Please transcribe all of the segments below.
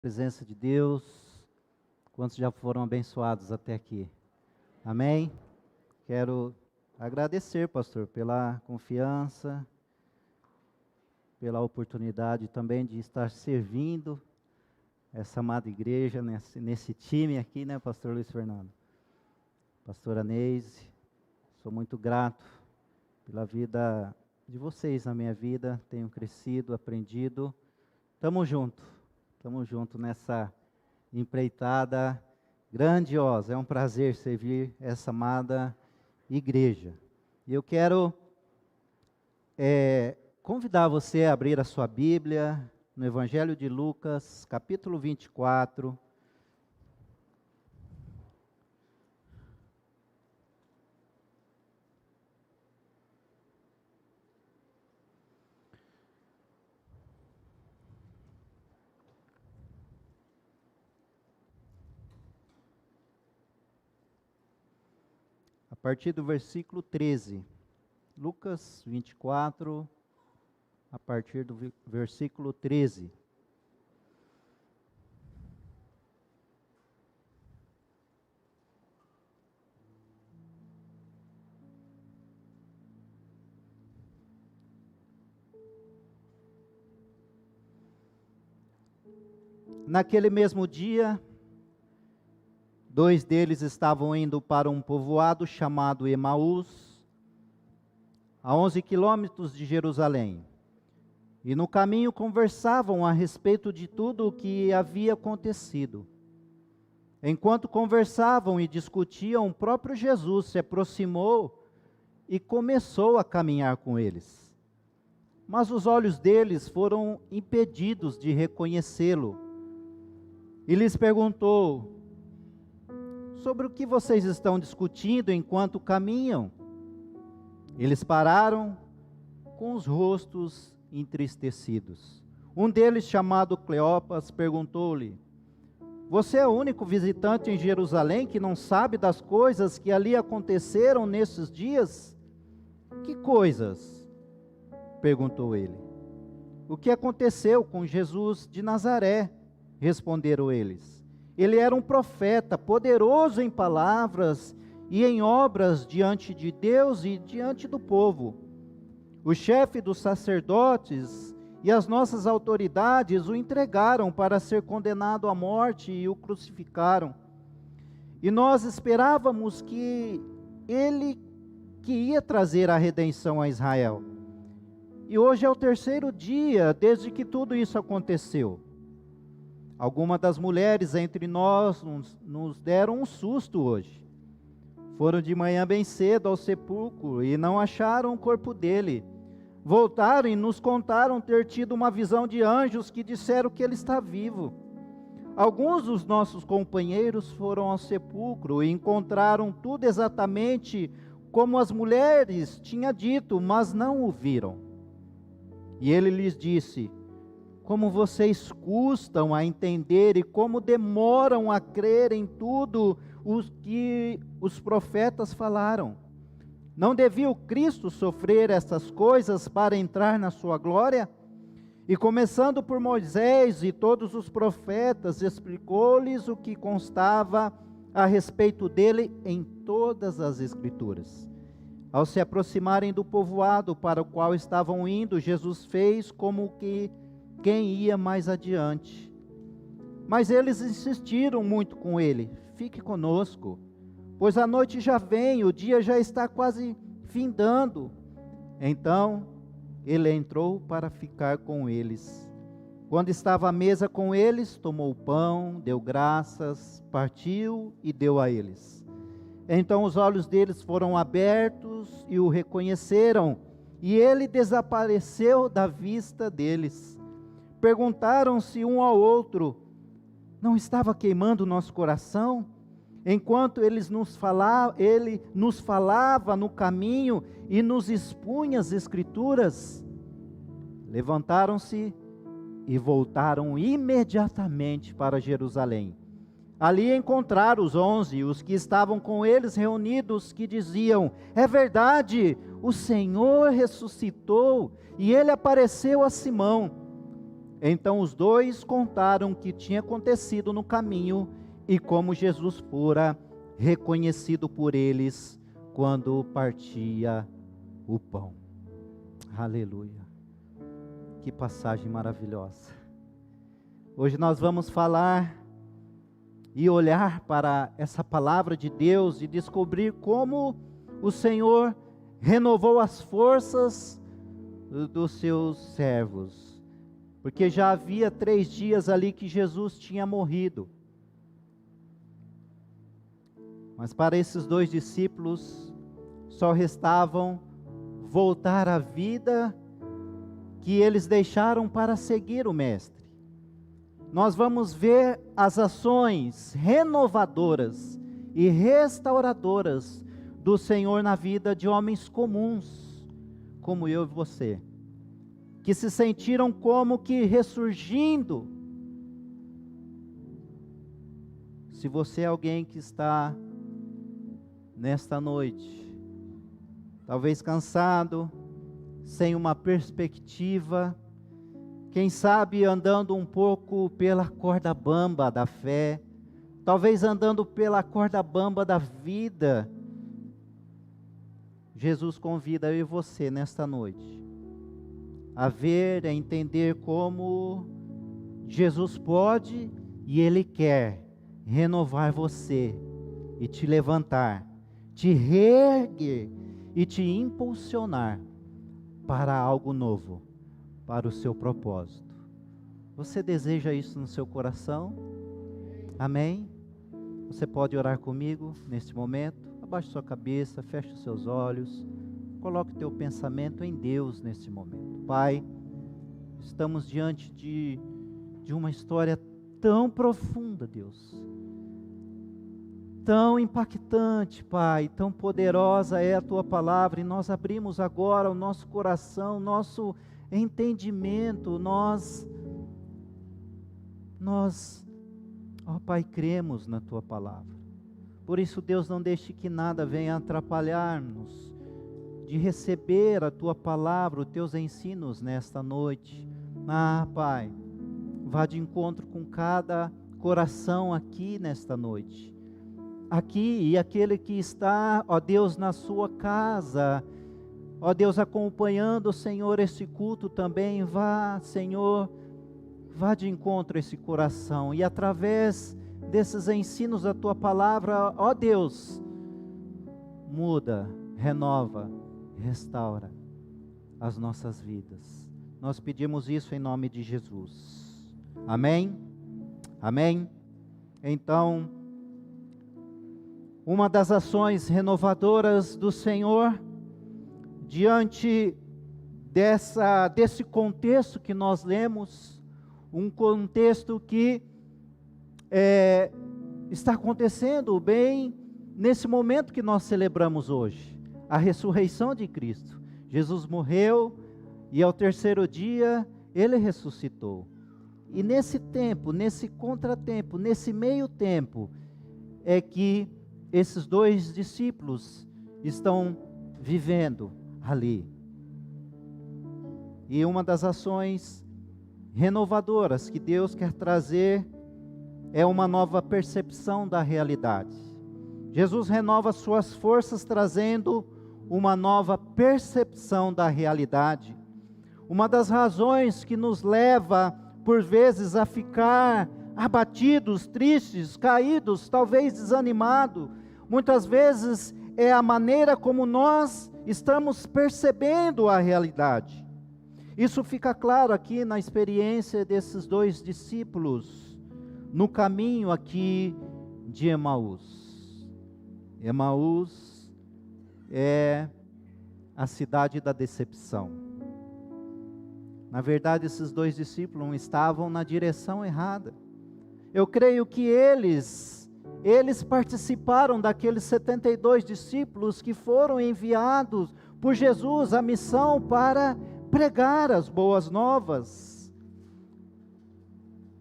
Presença de Deus, quantos já foram abençoados até aqui? Amém? Quero agradecer, pastor, pela confiança, pela oportunidade também de estar servindo essa amada igreja, nesse time aqui, né, pastor Luiz Fernando? Pastora Neise, sou muito grato pela vida de vocês na minha vida, tenho crescido, aprendido, Estamos juntos nessa empreitada grandiosa. É um prazer servir essa amada igreja. E eu quero convidar você a abrir a sua Bíblia no Evangelho de Lucas, capítulo 24. A partir do versículo 13. Lucas 24, a partir do versículo 13. Naquele mesmo dia, 2 deles estavam indo para um povoado chamado Emaús, a 11 quilômetros de Jerusalém. E no caminho conversavam a respeito de tudo o que havia acontecido. Enquanto conversavam e discutiam, o próprio Jesus se aproximou e começou a caminhar com eles. Mas os olhos deles foram impedidos de reconhecê-lo. E lhes perguntou: sobre o que vocês estão discutindo enquanto caminham? Eles pararam com os rostos entristecidos. Um deles, chamado Cleopas, perguntou-lhe: você é o único visitante em Jerusalém que não sabe das coisas que ali aconteceram nesses dias? Que coisas? Perguntou ele. O que aconteceu com Jesus de Nazaré? Responderam eles. Ele era um profeta, poderoso em palavras e em obras diante de Deus e diante do povo. O chefe dos sacerdotes e as nossas autoridades o entregaram para ser condenado à morte e o crucificaram. E nós esperávamos que ele ia trazer a redenção a Israel. E hoje é o 3º dia desde que tudo isso aconteceu. Algumas das mulheres entre nós nos deram um susto hoje. Foram de manhã bem cedo ao sepulcro e não acharam o corpo dele. Voltaram e nos contaram ter tido uma visão de anjos que disseram que ele está vivo. Alguns dos nossos companheiros foram ao sepulcro e encontraram tudo exatamente como as mulheres tinham dito, mas não o viram. E ele lhes disse: como vocês custam a entender e como demoram a crer em tudo o que os profetas falaram. Não devia o Cristo sofrer essas coisas para entrar na sua glória? E começando por Moisés e todos os profetas, explicou-lhes o que constava a respeito dele em todas as Escrituras. Ao se aproximarem do povoado para o qual estavam indo, Jesus fez como que quem ia mais adiante. Mas eles insistiram muito com ele: fique conosco, pois a noite já vem, o dia já está quase findando. Então ele entrou para ficar com eles. Quando estava à mesa com eles, tomou o pão, deu graças, partiu e deu a eles. Então os olhos deles foram abertos e o reconheceram, e ele desapareceu da vista deles. Perguntaram-se um ao outro: não estava queimando o nosso coração, enquanto ele nos falava no caminho e nos expunha as Escrituras? Levantaram-se e voltaram imediatamente para Jerusalém. Ali encontraram os 11, os que estavam com eles reunidos, que diziam: é verdade, o Senhor ressuscitou e ele apareceu a Simão. Então os dois contaram o que tinha acontecido no caminho e como Jesus fora reconhecido por eles quando partia o pão. Aleluia. Que passagem maravilhosa. Hoje nós vamos falar e olhar para essa palavra de Deus e descobrir como o Senhor renovou as forças dos seus servos. Porque já havia 3 dias ali que Jesus tinha morrido. Mas para esses 2 discípulos, só restavam voltar à vida que eles deixaram para seguir o Mestre. Nós vamos ver as ações renovadoras e restauradoras do Senhor na vida de homens comuns, como eu e você, que se sentiram como que ressurgindo. Se você é alguém que está nesta noite, talvez cansado, sem uma perspectiva, quem sabe andando um pouco pela corda bamba da fé, talvez andando pela corda bamba da vida, Jesus convida eu e você nesta noite a ver, a entender como Jesus pode e Ele quer renovar você e te levantar, te reerguer e te impulsionar para algo novo, para o seu propósito. Você deseja isso no seu coração? Amém? Você pode orar comigo neste momento? Abaixe sua cabeça, feche os seus olhos, coloque o teu pensamento em Deus neste momento. Pai, estamos diante de uma história tão profunda, Deus, tão impactante, Pai, tão poderosa é a Tua palavra, e nós abrimos agora o nosso coração, nosso entendimento, nós, ó Pai, cremos na Tua palavra. Por isso, Deus, não deixe que nada venha atrapalhar-nos de receber a Tua palavra, os Teus ensinos nesta noite. Pai, vá de encontro com cada coração aqui nesta noite. Aqui e aquele que está, ó Deus, na sua casa, ó Deus, acompanhando, Senhor, esse culto também, vá, Senhor, vá de encontro a esse coração, e através desses ensinos da Tua palavra, ó Deus, muda, renova, restaura as nossas vidas. Nós pedimos isso em nome de Jesus. Amém? Amém? Então, uma das ações renovadoras do Senhor, diante desse contexto que nós lemos, um contexto que está acontecendo bem nesse momento que nós celebramos hoje, a ressurreição de Cristo. Jesus morreu e ao 3º dia Ele ressuscitou. E nesse tempo, nesse contratempo, nesse meio tempo, é que esses 2 discípulos estão vivendo ali. E uma das ações renovadoras que Deus quer trazer é uma nova percepção da realidade. Jesus renova suas forças trazendo uma nova percepção da realidade. Uma das razões que nos leva, por vezes, a ficar abatidos, tristes, caídos, talvez desanimados, muitas vezes é a maneira como nós estamos percebendo a realidade. Isso fica claro aqui na experiência desses 2 discípulos, no caminho aqui de Emaús. Emaús é a cidade da decepção. Na verdade, esses 2 discípulos estavam na direção errada. Eu creio que eles participaram daqueles 72 discípulos que foram enviados por Jesus à missão para pregar as boas novas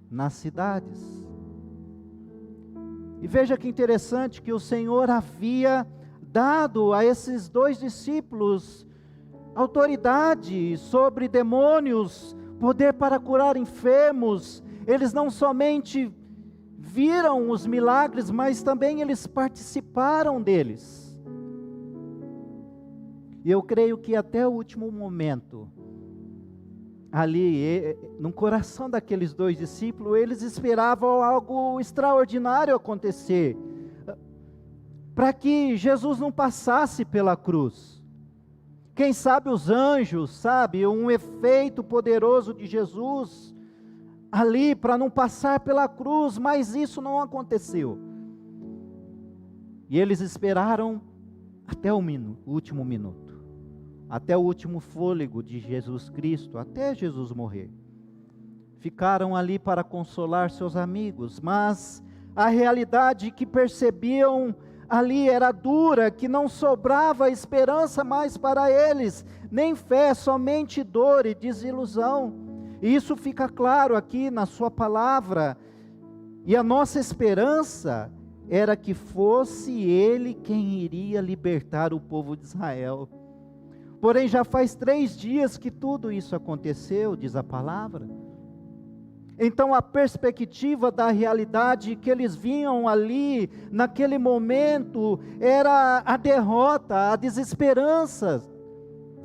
nas cidades. E veja que interessante que o Senhor havia dado a esses 2 discípulos autoridade sobre demônios, poder para curar enfermos. Eles não somente viram os milagres, mas também eles participaram deles. E eu creio que até o último momento, ali, no coração daqueles 2 discípulos, eles esperavam algo extraordinário acontecer, para que Jesus não passasse pela cruz. Quem sabe os anjos, sabe, um efeito poderoso de Jesus, ali para não passar pela cruz, mas isso não aconteceu. E eles esperaram até o último minuto, até o último fôlego de Jesus Cristo, até Jesus morrer. Ficaram ali para consolar seus amigos, mas a realidade que percebiam ali era dura, que não sobrava esperança mais para eles, nem fé, somente dor e desilusão. E isso fica claro aqui na sua palavra. E a nossa esperança era que fosse Ele quem iria libertar o povo de Israel. Porém, já faz 3 dias que tudo isso aconteceu, diz a palavra. Então a perspectiva da realidade que eles vinham ali, naquele momento, era a derrota, a desesperança,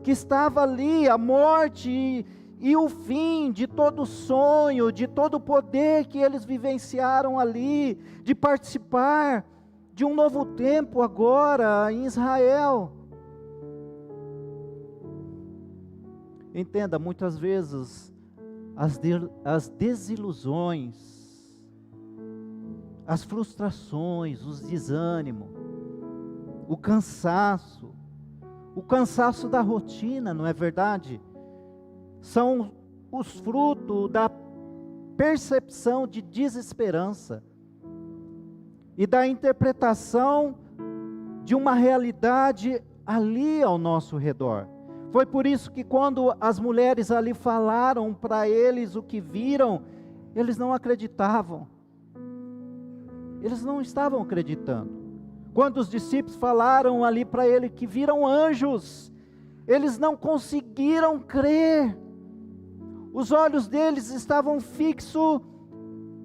que estava ali, a morte e o fim de todo sonho, de todo poder que eles vivenciaram ali, de participar de um novo tempo agora em Israel. Entenda, muitas vezes as desilusões, as frustrações, os desânimos, o cansaço da rotina, não é verdade? São os frutos da percepção de desesperança e da interpretação de uma realidade ali ao nosso redor. Foi por isso que quando as mulheres ali falaram para eles o que viram, eles não acreditavam. Eles não estavam acreditando. Quando os discípulos falaram ali para ele que viram anjos, eles não conseguiram crer. Os olhos deles estavam fixos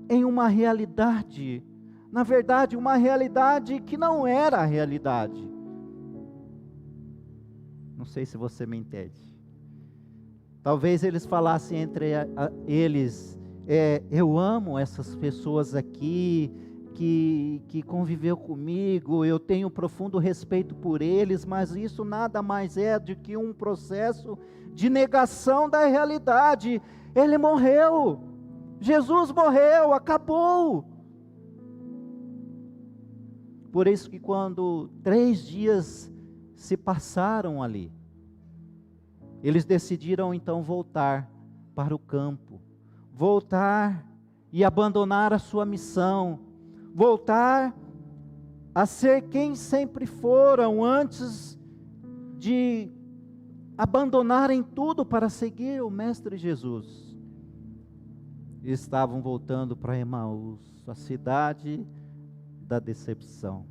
em uma realidade. Na verdade, uma realidade que não era a realidade. Não sei se você me entende. Talvez eles falassem entre eles, eu amo essas pessoas aqui, que conviveu comigo, eu tenho profundo respeito por eles, mas isso nada mais é do que um processo de negação da realidade. Ele morreu, Jesus morreu, acabou. Por isso que quando 3 dias se passaram ali, eles decidiram então voltar para o campo, voltar e abandonar a sua missão, voltar a ser quem sempre foram antes de abandonarem tudo para seguir o Mestre Jesus. Estavam voltando para Emaús, a cidade da decepção.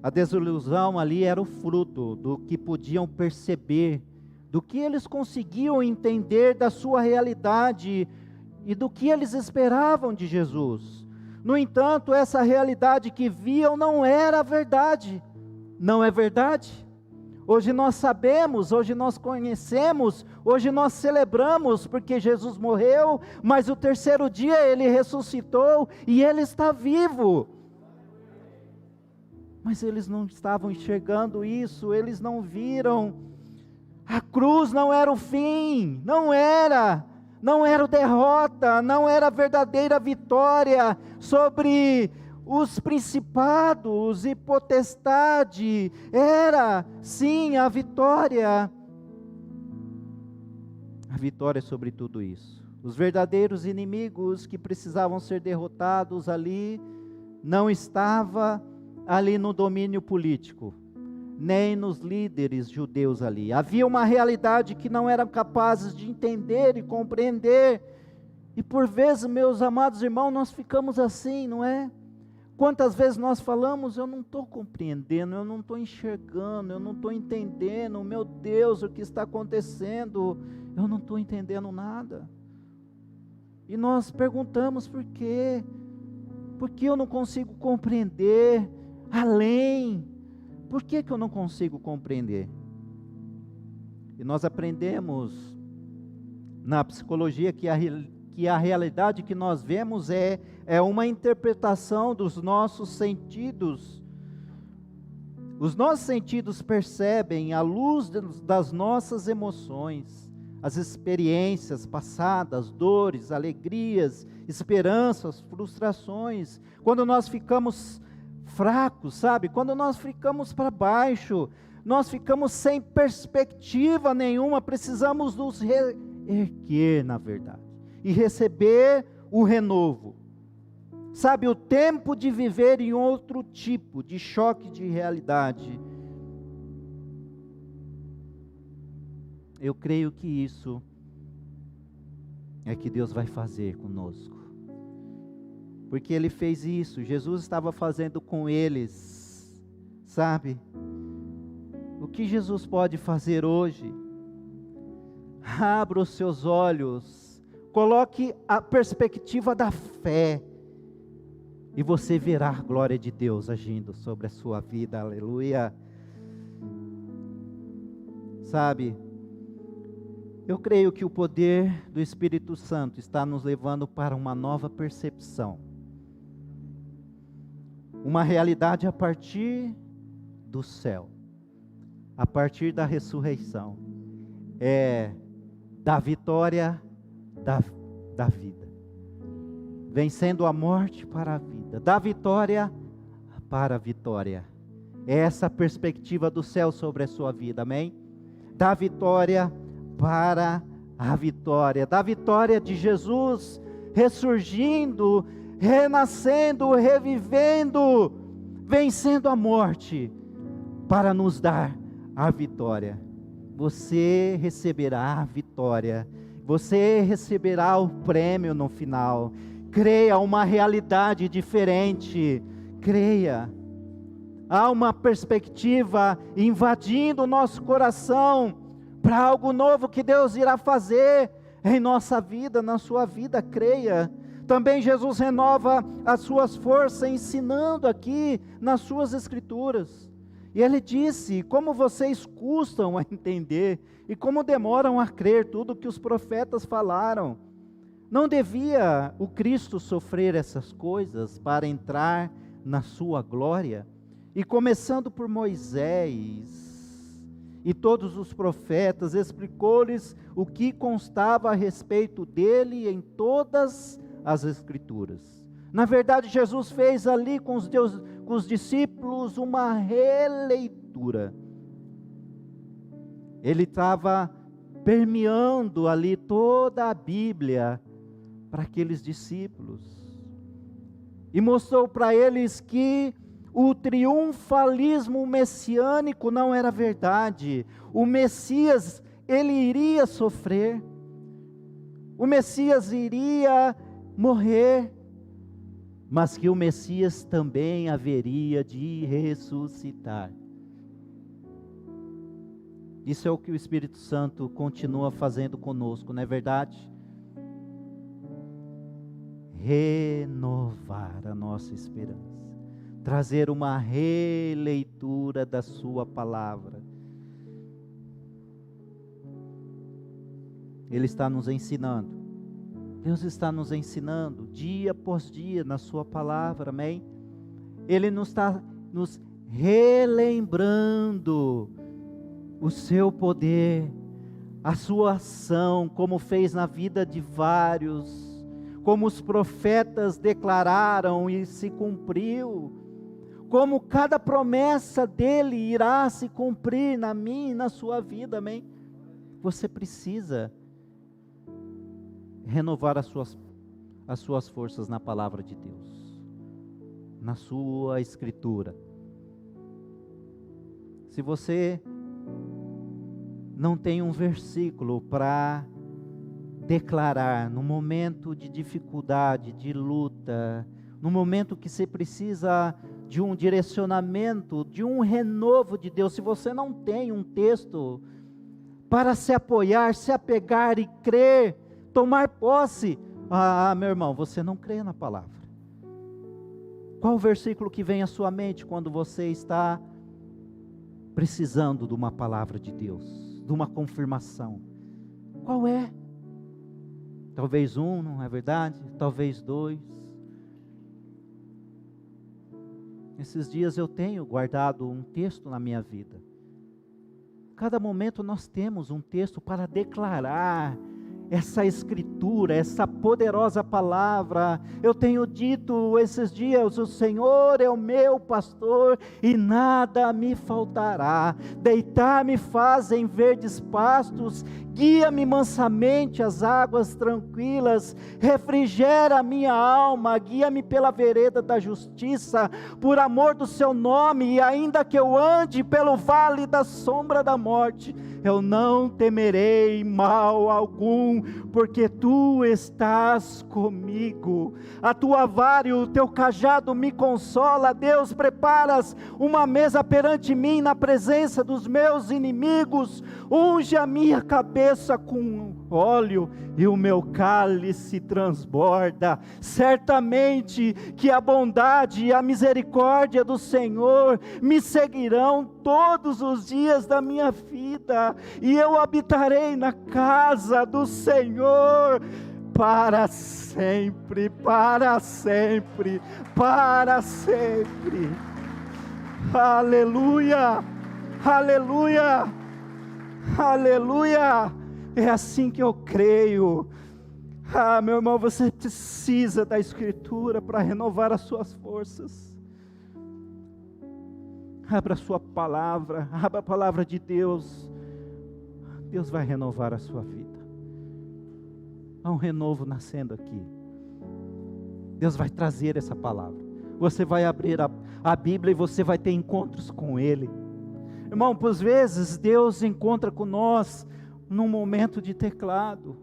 A desilusão ali era o fruto do que podiam perceber, do que eles conseguiam entender da sua realidade e do que eles esperavam de Jesus. No entanto, essa realidade que viam não era a verdade. Não é verdade? Hoje nós sabemos, hoje nós conhecemos, hoje nós celebramos porque Jesus morreu, mas o 3º dia Ele ressuscitou e Ele está vivo. Mas eles não estavam enxergando isso, eles não viram. A cruz não era o fim, não era a derrota, não era a verdadeira vitória sobre os principados e potestade, era sim a vitória sobre tudo isso. Os verdadeiros inimigos que precisavam ser derrotados ali, não estava ali no domínio político, nem nos líderes judeus ali. Havia uma realidade que não eram capazes de entender e compreender. E por vezes, meus amados irmãos, nós ficamos assim, não é? Quantas vezes nós falamos, eu não estou compreendendo, eu não estou enxergando, eu não estou entendendo, meu Deus, o que está acontecendo? eu não estou entendendo nada. E nós perguntamos por quê? Por que eu não consigo compreender além? Por que eu não consigo compreender? E nós aprendemos na psicologia que a realidade que nós vemos é uma interpretação dos nossos sentidos. Os nossos sentidos percebem à luz das nossas emoções, as experiências passadas, dores, alegrias, esperanças, frustrações. Quando nós ficamos fracos, sabe? Quando nós ficamos para baixo, nós ficamos sem perspectiva nenhuma, precisamos nos reerguer, na verdade, e receber o renovo. Sabe, o tempo de viver em outro tipo de choque de realidade. Eu creio que isso é que Deus vai fazer conosco. Porque Ele fez isso, Jesus estava fazendo com eles, sabe? O que Jesus pode fazer hoje? Abra os seus olhos, coloque a perspectiva da fé, e você verá a glória de Deus agindo sobre a sua vida, aleluia. Sabe, eu creio que o poder do Espírito Santo está nos levando para uma nova percepção, uma realidade a partir do céu, a partir da ressurreição, da vitória da vida, vencendo a morte para a vida, da vitória para a vitória. É essa a perspectiva do céu sobre a sua vida, amém? Da vitória para a vitória, da vitória de Jesus ressurgindo, renascendo, revivendo, vencendo a morte, para nos dar a vitória. Você receberá a vitória, você receberá o prêmio no final. Creia, uma realidade diferente, creia. Há uma perspectiva invadindo o nosso coração, para algo novo que Deus irá fazer em nossa vida, na sua vida, creia. Também Jesus renova as suas forças, ensinando aqui nas suas escrituras. E Ele disse: como vocês custam a entender, e como demoram a crer tudo que os profetas falaram. Não devia o Cristo sofrer essas coisas para entrar na sua glória? E começando por Moisés e todos os profetas, explicou-lhes o que constava a respeito dele em todas as Escrituras. Na verdade, Jesus fez ali com os discípulos uma releitura. Ele estava permeando ali toda a Bíblia para aqueles discípulos. E mostrou para eles que o triunfalismo messiânico não era verdade. O Messias, ele iria sofrer. O Messias iria morrer. Mas que o Messias também haveria de ressuscitar. Isso é o que o Espírito Santo continua fazendo conosco, não é verdade? Renovar a nossa esperança. Trazer uma releitura da sua palavra. Ele está nos ensinando. Deus está nos ensinando dia após dia na sua palavra, amém? Ele nos está nos relembrando o seu poder, a sua ação, como fez na vida de vários, como os profetas declararam e se cumpriu, como cada promessa dele irá se cumprir na minha e na sua vida, amém? Você precisa renovar as suas forças na palavra de Deus, na sua escritura. Se você não tem um versículo para declarar no momento de dificuldade, de luta, no momento que você precisa de um direcionamento, de um renovo de Deus, se você não tem um texto para se apoiar, se apegar e crer, tomar posse. Meu irmão, você não crê na palavra. Qual o versículo que vem à sua mente quando você está precisando de uma palavra de Deus, de uma confirmação? Qual é? Talvez um, não é verdade? Talvez dois. Esses dias eu tenho guardado um texto na minha vida. Cada momento nós temos um texto para declarar essa escritura, essa poderosa palavra. Eu tenho dito esses dias: o Senhor é o meu pastor e nada me faltará. Deitar-me faz em verdes pastos, guia-me mansamente às águas tranquilas, refrigera a minha alma, guia-me pela vereda da justiça, por amor do seu nome. E ainda que eu ande pelo vale da sombra da morte, eu não temerei mal algum, porque tu estás comigo. A tua vara e o teu cajado me consola. Deus, preparas uma mesa perante mim na presença dos meus inimigos. Unge a minha cabeça com óleo e o meu cálice transborda. Certamente que a bondade e a misericórdia do Senhor me seguirão todos os dias da minha vida, e eu habitarei na casa do Senhor para sempre, para sempre, para sempre. Aleluia, aleluia, aleluia. É assim que eu creio. Meu irmão, você precisa da Escritura para renovar as suas forças. Abra a sua palavra, abra a palavra de Deus. Deus vai renovar a sua vida. Há um renovo nascendo aqui. Deus vai trazer essa palavra. Você vai abrir a Bíblia e você vai ter encontros com Ele. Irmão, por vezes Deus encontra com nós num momento de teclado.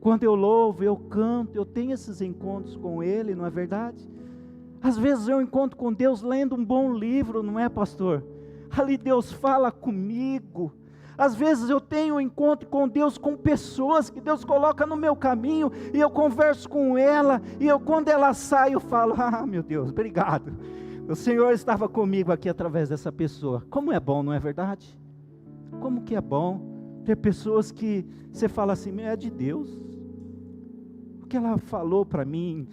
Quando eu louvo, eu canto, eu tenho esses encontros com Ele, não é verdade? Às vezes eu encontro com Deus lendo um bom livro, não é, pastor? Ali Deus fala comigo. Às vezes eu tenho um encontro com Deus, com pessoas que Deus coloca no meu caminho, e eu converso com ela, e quando ela sai, eu falo: meu Deus, obrigado. O Senhor estava comigo aqui através dessa pessoa. Como é bom, não é verdade? Como que é bom ter pessoas que você fala assim: é de Deus. O que ela falou para mim,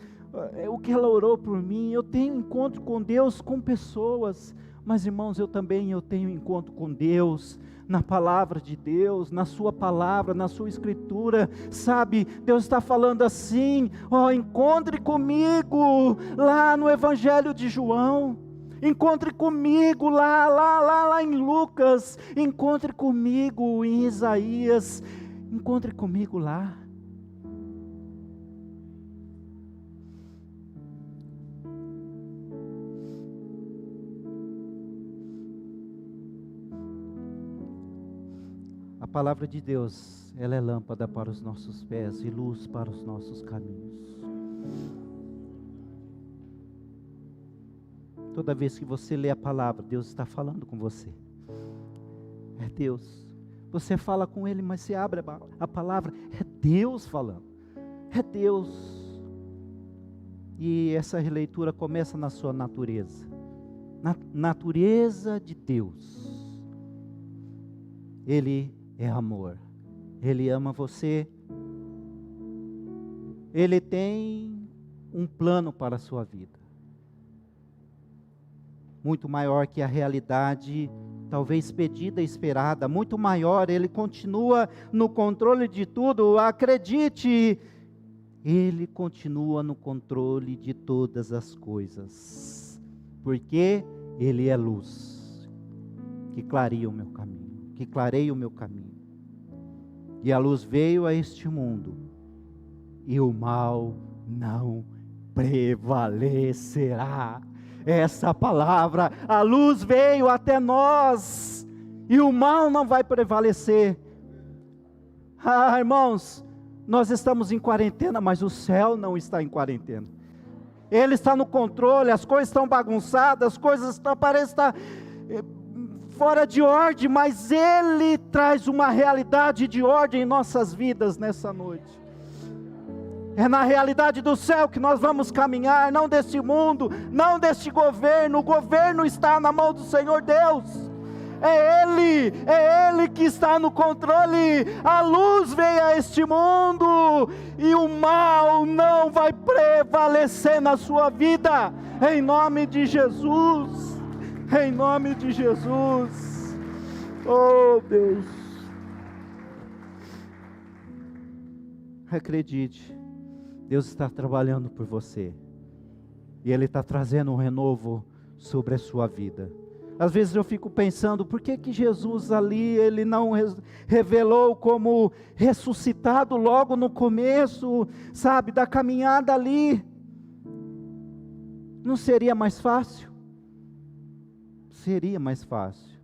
o que ela orou por mim. Eu tenho encontro com Deus, com pessoas, mas irmãos, eu tenho encontro com Deus, na palavra de Deus, na sua palavra, na sua Escritura, sabe? Deus está falando assim: encontre comigo lá no Evangelho de João, encontre comigo lá em Lucas, encontre comigo em Isaías, encontre comigo lá. A palavra de Deus, ela é lâmpada para os nossos pés e luz para os nossos caminhos. Toda vez que você lê a palavra, Deus está falando com você. É Deus. Você fala com Ele, mas você abre a palavra, é Deus falando. É Deus. E essa releitura começa na sua natureza. Na natureza de Deus. Ele é amor. Ele ama você. Ele tem um plano para a sua vida. Muito maior que a realidade, talvez pedida e esperada. Muito maior. Ele continua no controle de tudo. Acredite, Ele continua no controle de todas as coisas. Porque Ele é luz, que clareia o meu caminho. Que clareia o meu caminho. E a luz veio a este mundo, e o mal não prevalecerá. Essa palavra, a luz veio até nós, e o mal não vai prevalecer. Irmãos, nós estamos em quarentena, mas o céu não está em quarentena. Ele está no controle. As coisas estão bagunçadas, as coisas parecem estar fora de ordem, mas Ele traz uma realidade de ordem em nossas vidas nessa noite. É na realidade do céu que nós vamos caminhar, não deste mundo, não deste governo. O governo está na mão do Senhor Deus. É Ele que está no controle. A luz veio a este mundo e o mal não vai prevalecer na sua vida. Em nome de Jesus. Em nome de Jesus. Oh Deus. Acredite, Deus está trabalhando por você. E Ele está trazendo um renovo sobre a sua vida. Às vezes eu fico pensando, por que Jesus ali, Ele não revelou como ressuscitado logo no começo, sabe, da caminhada ali? Não seria mais fácil? Seria mais fácil.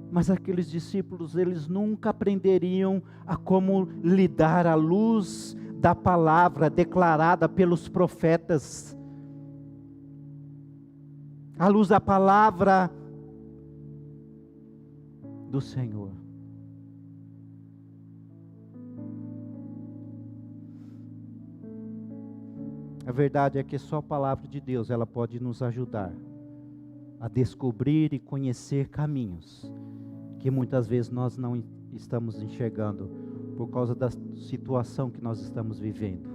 Mas aqueles discípulos, eles nunca aprenderiam a como lidar à luz da palavra declarada pelos profetas. À luz da palavra do Senhor. A verdade é que só a palavra de Deus, ela pode nos ajudar a descobrir e conhecer caminhos que muitas vezes nós não estamos enxergando por causa da situação que nós estamos vivendo.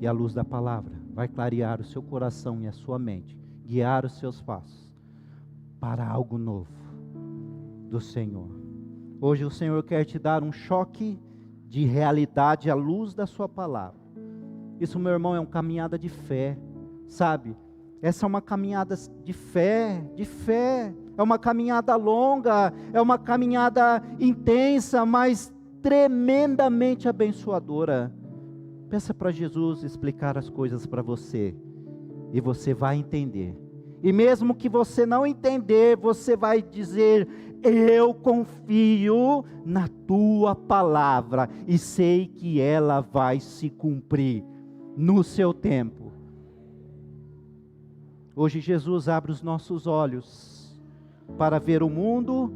E a luz da palavra vai clarear o seu coração e a sua mente, guiar os seus passos para algo novo do Senhor. Hoje o Senhor quer te dar um choque de realidade à luz da sua palavra. Isso, meu irmão, é uma caminhada de fé, sabe? Essa é uma caminhada de fé, é uma caminhada longa, é uma caminhada intensa, mas tremendamente abençoadora. Peça para Jesus explicar as coisas para você, e você vai entender. E mesmo que você não entender, você vai dizer: eu confio na tua palavra, e sei que ela vai se cumprir no seu tempo. Hoje Jesus abre os nossos olhos para ver o mundo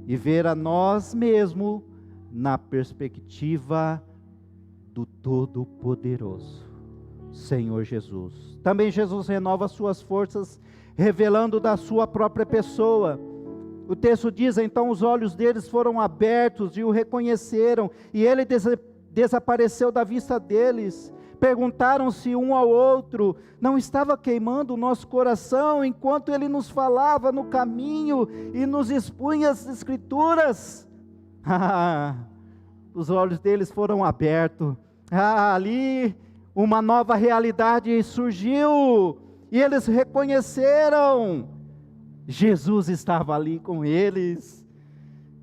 e ver a nós mesmos na perspectiva do Todo-Poderoso, Senhor Jesus. Também Jesus renova suas forças, revelando da sua própria pessoa. O texto diz: então os olhos deles foram abertos e o reconheceram, e ele desapareceu da vista deles. Perguntaram-se um ao outro: não estava queimando o nosso coração enquanto ele nos falava no caminho e nos expunha as escrituras? Os olhos deles foram abertos. Ali uma nova realidade surgiu, e eles reconheceram. Jesus estava ali com eles.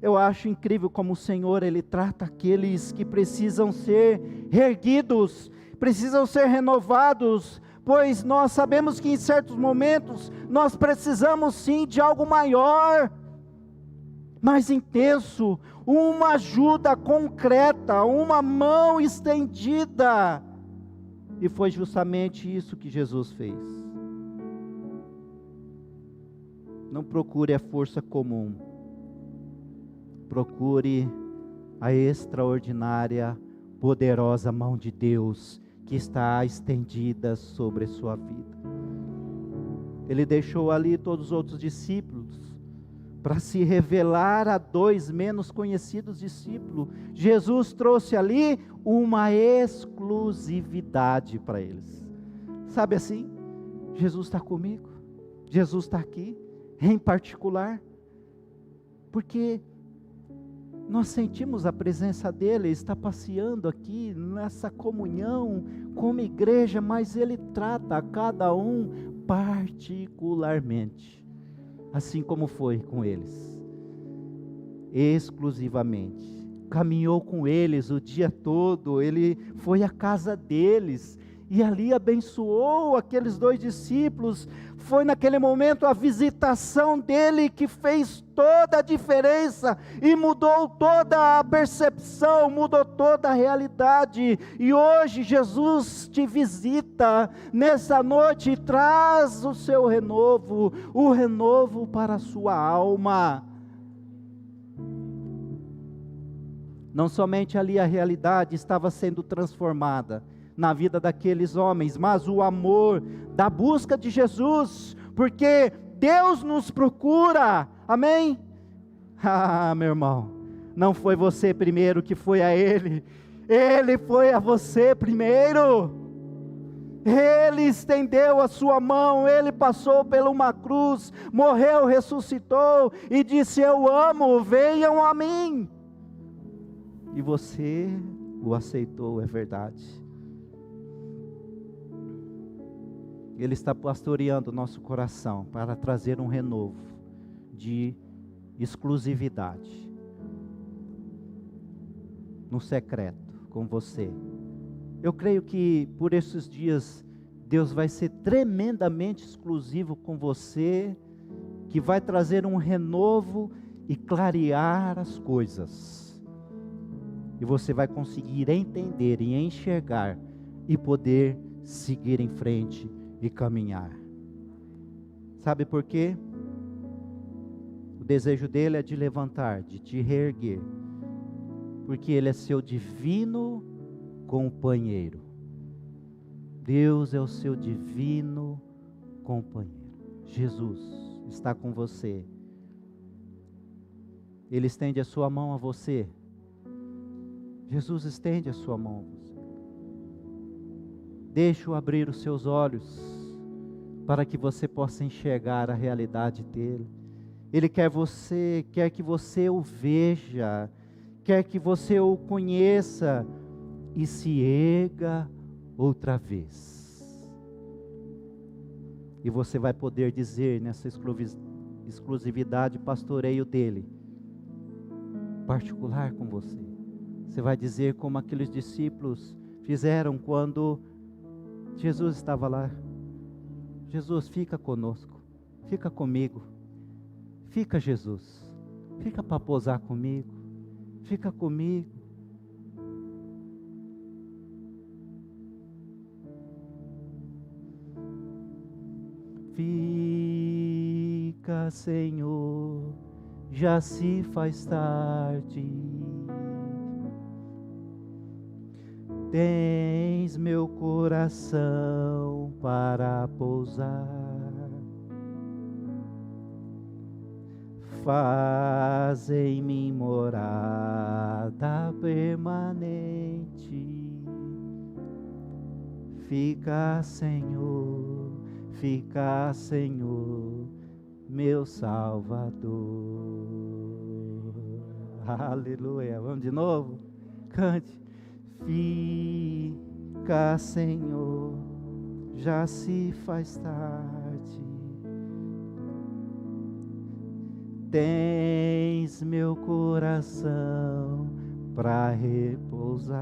Eu acho incrível como o Senhor, Ele trata aqueles que precisam ser erguidos, precisam ser renovados, pois nós sabemos que em certos momentos, nós precisamos sim de algo maior, mais intenso, uma ajuda concreta, uma mão estendida, e foi justamente isso que Jesus fez. Não procure a força comum, procure a extraordinária, poderosa mão de Deus, que está estendida sobre a sua vida. Ele deixou ali todos os outros discípulos, para se revelar a dois menos conhecidos discípulos. Jesus trouxe ali uma exclusividade para eles. Sabe assim? Jesus está comigo, Jesus está aqui, em particular, porque nós sentimos a presença dEle, está passeando aqui nessa comunhão como igreja, mas Ele trata a cada um particularmente, assim como foi com eles, exclusivamente. Caminhou com eles o dia todo, Ele foi à casa deles, e ali abençoou aqueles 2 discípulos. Foi naquele momento a visitação dele que fez toda a diferença e mudou toda a percepção, mudou toda a realidade. E hoje Jesus te visita nessa noite e traz o seu renovo, o renovo para a sua alma. Não somente ali a realidade estava sendo transformada na vida daqueles homens, mas o amor da busca de Jesus, porque Deus nos procura, amém? Ah, meu irmão, não foi você primeiro que foi a Ele, Ele foi a você primeiro. Ele estendeu a sua mão, Ele passou por uma cruz, morreu, ressuscitou e disse: eu amo, venham a mim. E você o aceitou, é verdade. Ele está pastoreando o nosso coração para trazer um renovo de exclusividade no secreto com você. Eu creio que por esses dias Deus vai ser tremendamente exclusivo com você, que vai trazer um renovo e clarear as coisas. E você vai conseguir entender e enxergar e poder seguir em frente e caminhar. Sabe por quê? O desejo dele é de levantar, de te reerguer, porque ele é seu divino companheiro. Deus é o seu divino companheiro. Jesus está com você. Ele estende a sua mão a você. Jesus estende a sua mão a você. Deixa-o abrir os seus olhos, para que você possa enxergar a realidade dele. Ele quer que você o veja, quer que você o conheça e se erga outra vez. E você vai poder dizer nessa exclusividade, pastoreio dele, particular com você. Você vai dizer como aqueles discípulos fizeram quando Jesus estava lá. Jesus, fica conosco, fica comigo, fica Jesus, fica para posar comigo, fica comigo. Fica, Senhor, já se faz tarde. Tens meu coração para pousar. Faz em mim morada permanente. Fica, Senhor, meu Salvador. Aleluia. Vamos de novo? Cante. Fica, Senhor, já se faz tarde. Tens meu coração para repousar.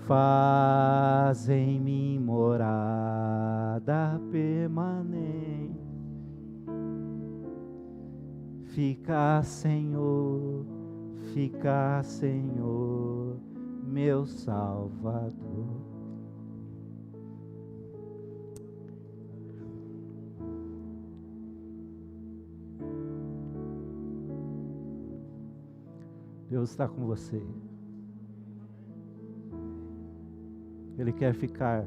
Faz em mim morada permanente. Fica, Senhor, meu Salvador. Deus está com você. Ele quer ficar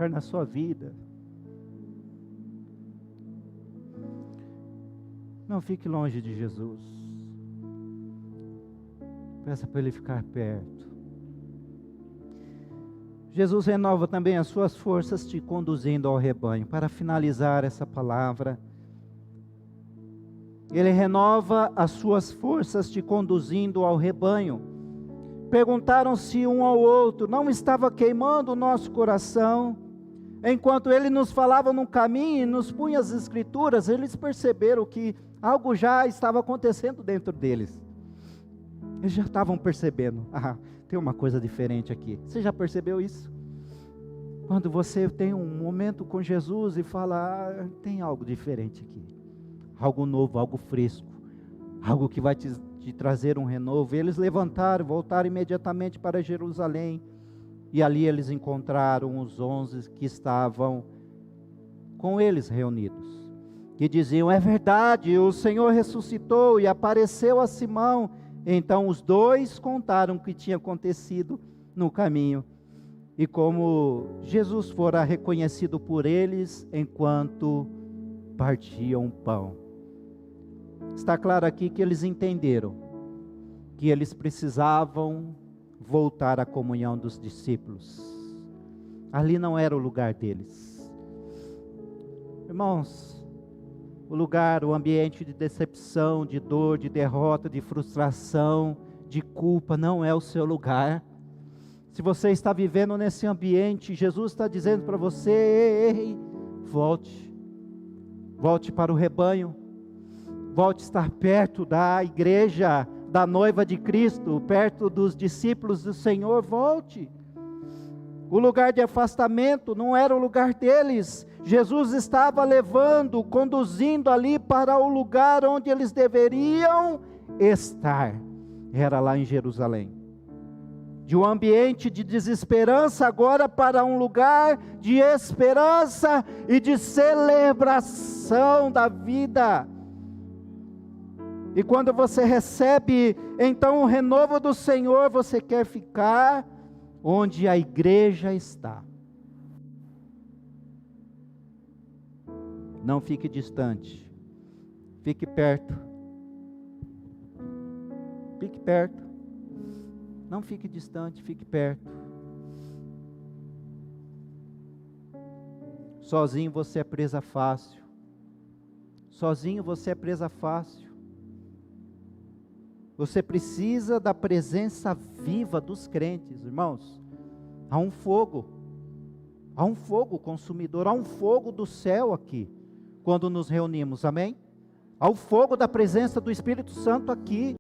na sua vida. Não fique longe de Jesus. Peça para Ele ficar perto. Jesus renova também as suas forças te conduzindo ao rebanho. Para finalizar essa palavra, Ele renova as suas forças te conduzindo ao rebanho. Perguntaram-se um ao outro: não estava queimando o nosso coração? Enquanto Ele nos falava no caminho e nos punha as escrituras, eles perceberam que algo já estava acontecendo dentro deles. Eles já estavam percebendo, tem uma coisa diferente aqui. Você já percebeu isso? Quando você tem um momento com Jesus e fala, tem algo diferente aqui. Algo novo, algo fresco. Algo que vai te trazer um renovo. E eles levantaram, voltaram imediatamente para Jerusalém. E ali eles encontraram os 11 que estavam com eles reunidos. Que diziam, é verdade, o Senhor ressuscitou e apareceu a Simão. Então os dois contaram o que tinha acontecido no caminho. E como Jesus fora reconhecido por eles enquanto partiam o pão. Está claro aqui que eles entenderam que eles precisavam voltar à comunhão dos discípulos. Ali não era o lugar deles. Irmãos, o lugar, o ambiente de decepção, de dor, de derrota, de frustração, de culpa, não é o seu lugar. Se você está vivendo nesse ambiente, Jesus está dizendo para você, ei, volte para o rebanho, volte a estar perto da igreja, da noiva de Cristo, perto dos discípulos do Senhor, volte. O lugar de afastamento não era o lugar deles. Jesus estava levando, conduzindo ali para o lugar onde eles deveriam estar. Era lá em Jerusalém. De um ambiente de desesperança agora para um lugar de esperança e de celebração da vida. E quando você recebe então o renovo do Senhor, você quer ficar onde a igreja está. Não fique distante, fique perto. Fique perto. Não fique distante, fique perto. Sozinho você é presa fácil. Sozinho você é presa fácil. Você precisa da presença viva dos crentes, irmãos. Há um fogo consumidor, há um fogo do céu aqui, quando nos reunimos, amém? Há o fogo da presença do Espírito Santo aqui.